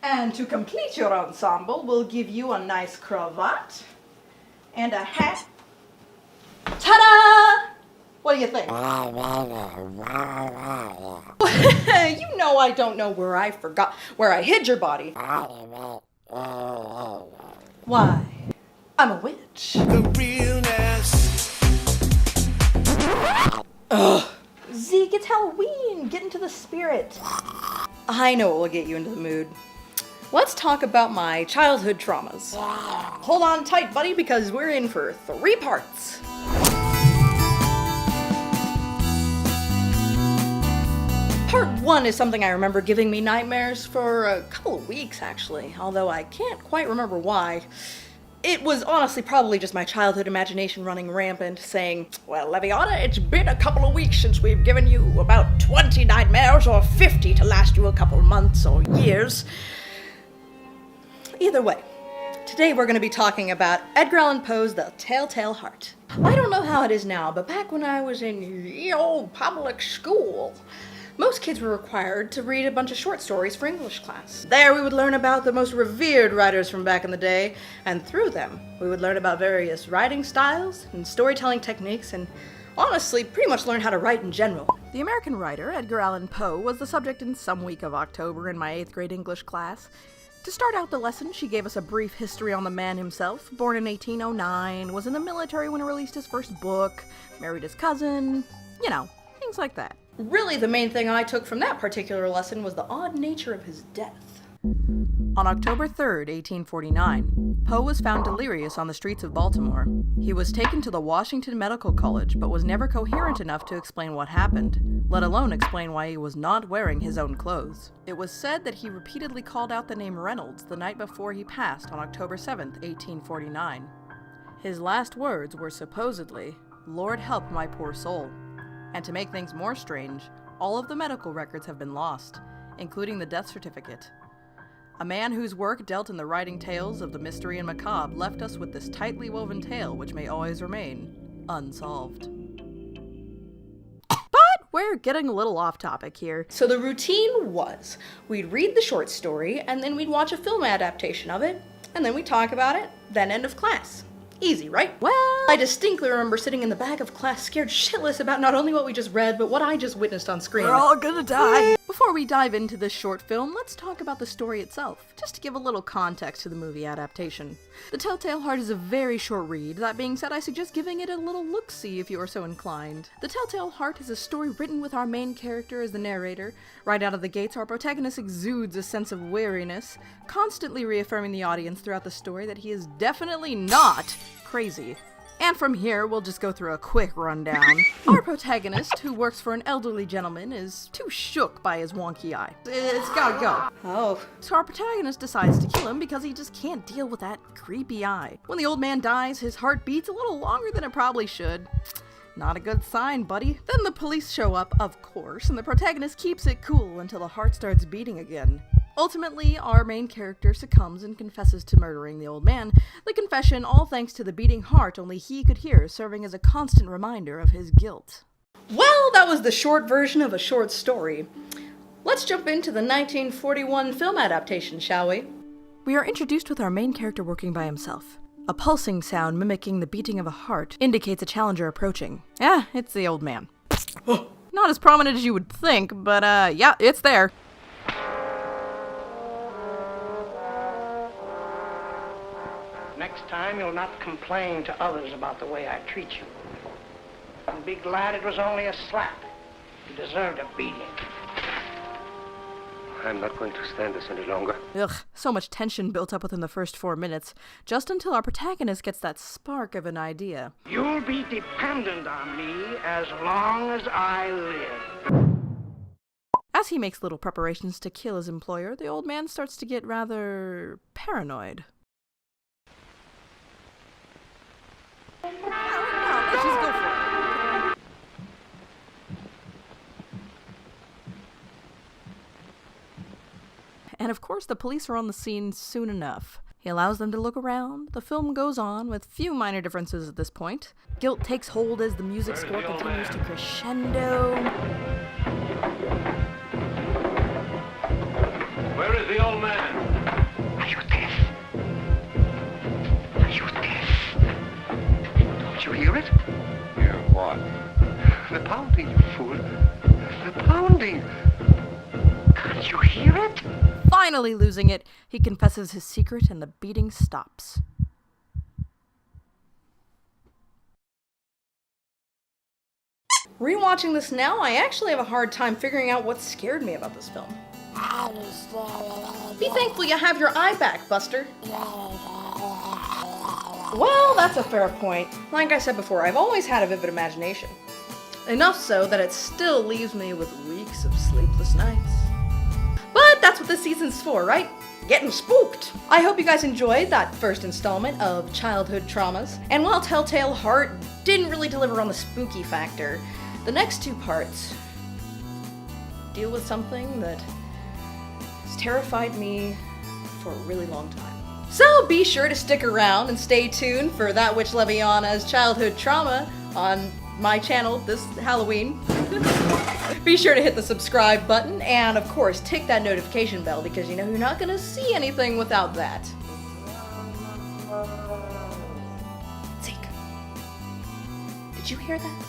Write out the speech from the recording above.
And to complete your ensemble, we'll give you a nice cravat and a hat. Ta-da! What do you think? You know I don't know where I hid your body. Why? I'm a witch. The realness. Ugh. Zeke, it's Halloween. Get into the spirit. I know what will get you into the mood. Let's talk about my childhood traumas. Hold on tight, buddy, because we're in for 3 parts. Part 1 is something I remember giving me nightmares for a couple of weeks, actually, although I can't quite remember why. It was honestly probably just my childhood imagination running rampant, saying, "Well, Leviana, it's been a couple of weeks since we've given you about 20 nightmares, or 50 to last you a couple of months or years." Either way, today we're going to be talking about Edgar Allan Poe's The Telltale Heart. I don't know how it is now, but back when I was in old public school, most kids were required to read a bunch of short stories for English class. There we would learn about the most revered writers from back in the day, and through them, we would learn about various writing styles and storytelling techniques, and honestly, pretty much learn how to write in general. The American writer, Edgar Allan Poe, was the subject in some week of October in my 8th grade English class. To start out the lesson, she gave us a brief history on the man himself. Born in 1809, was in the military when he released his first book, married his cousin, things like that. Really, the main thing I took from that particular lesson was the odd nature of his death. On October 3rd, 1849, Poe was found delirious on the streets of Baltimore. He was taken to the Washington Medical College, but was never coherent enough to explain what happened, let alone explain why he was not wearing his own clothes. It was said that he repeatedly called out the name Reynolds the night before he passed on October 7th, 1849. His last words were supposedly, "Lord help my poor soul." And to make things more strange, all of the medical records have been lost, including the death certificate. A man whose work dealt in the writing tales of the mystery and macabre left us with this tightly woven tale which may always remain unsolved. But we're getting a little off topic here. So the routine was, we'd read the short story, and then we'd watch a film adaptation of it, and then we'd talk about it, then end of class. Easy, right? Well, I distinctly remember sitting in the back of class scared shitless about not only what we just read, but what I just witnessed on screen. We're all gonna die! Before we dive into this short film, let's talk about the story itself, just to give a little context to the movie adaptation. The Telltale Heart is a very short read. That being said, I suggest giving it a little look-see if you are so inclined. The Telltale Heart is a story written with our main character as the narrator. Right out of the gates, our protagonist exudes a sense of weariness, constantly reaffirming the audience throughout the story that he is definitely not crazy. And from here, we'll just go through a quick rundown. Our protagonist, who works for an elderly gentleman, is too shook by his wonky eye. It's gotta go. Oh. So our protagonist decides to kill him because he just can't deal with that creepy eye. When the old man dies, his heart beats a little longer than it probably should. Not a good sign, buddy. Then the police show up, of course, and the protagonist keeps it cool until the heart starts beating again. Ultimately, our main character succumbs and confesses to murdering the old man. The confession, all thanks to the beating heart only he could hear, serving as a constant reminder of his guilt. Well, that was the short version of a short story. Let's jump into the 1941 film adaptation, shall we? We are introduced with our main character working by himself. A pulsing sound mimicking the beating of a heart indicates a challenger approaching. It's the old man. Not as prominent as you would think, but yeah, it's there. Next time, you'll not complain to others about the way I treat you. And be glad it was only a slap. You deserved a beating. I'm not going to stand this any longer. Ugh, so much tension built up within the first 4 minutes, just until our protagonist gets that spark of an idea. You'll be dependent on me as long as I live. As he makes little preparations to kill his employer, the old man starts to get rather paranoid. Let's just go for it. And of course, the police are on the scene soon enough. He allows them to look around. The film goes on with few minor differences at this point. Guilt takes hold as the music score continues to crescendo. Where is the old man? Finally losing it, he confesses his secret and the beating stops. Rewatching this now, I actually have a hard time figuring out what scared me about this film. Be thankful you have your eye back, Buster. Well, that's a fair point. Like I said before, I've always had a vivid imagination. Enough so that it still leaves me with weeks of sleepless nights. But that's what this season's for, right? Getting spooked! I hope you guys enjoyed that first installment of Childhood Traumas. And while Telltale Heart didn't really deliver on the spooky factor, the next two parts deal with something that has terrified me for a really long time. So be sure to stick around and stay tuned for That Witch Leviana's Childhood Trauma on my channel this Halloween. Be sure to hit the subscribe button and of course tick that notification bell because you know you're not gonna see anything without that. Zeke, did you hear that?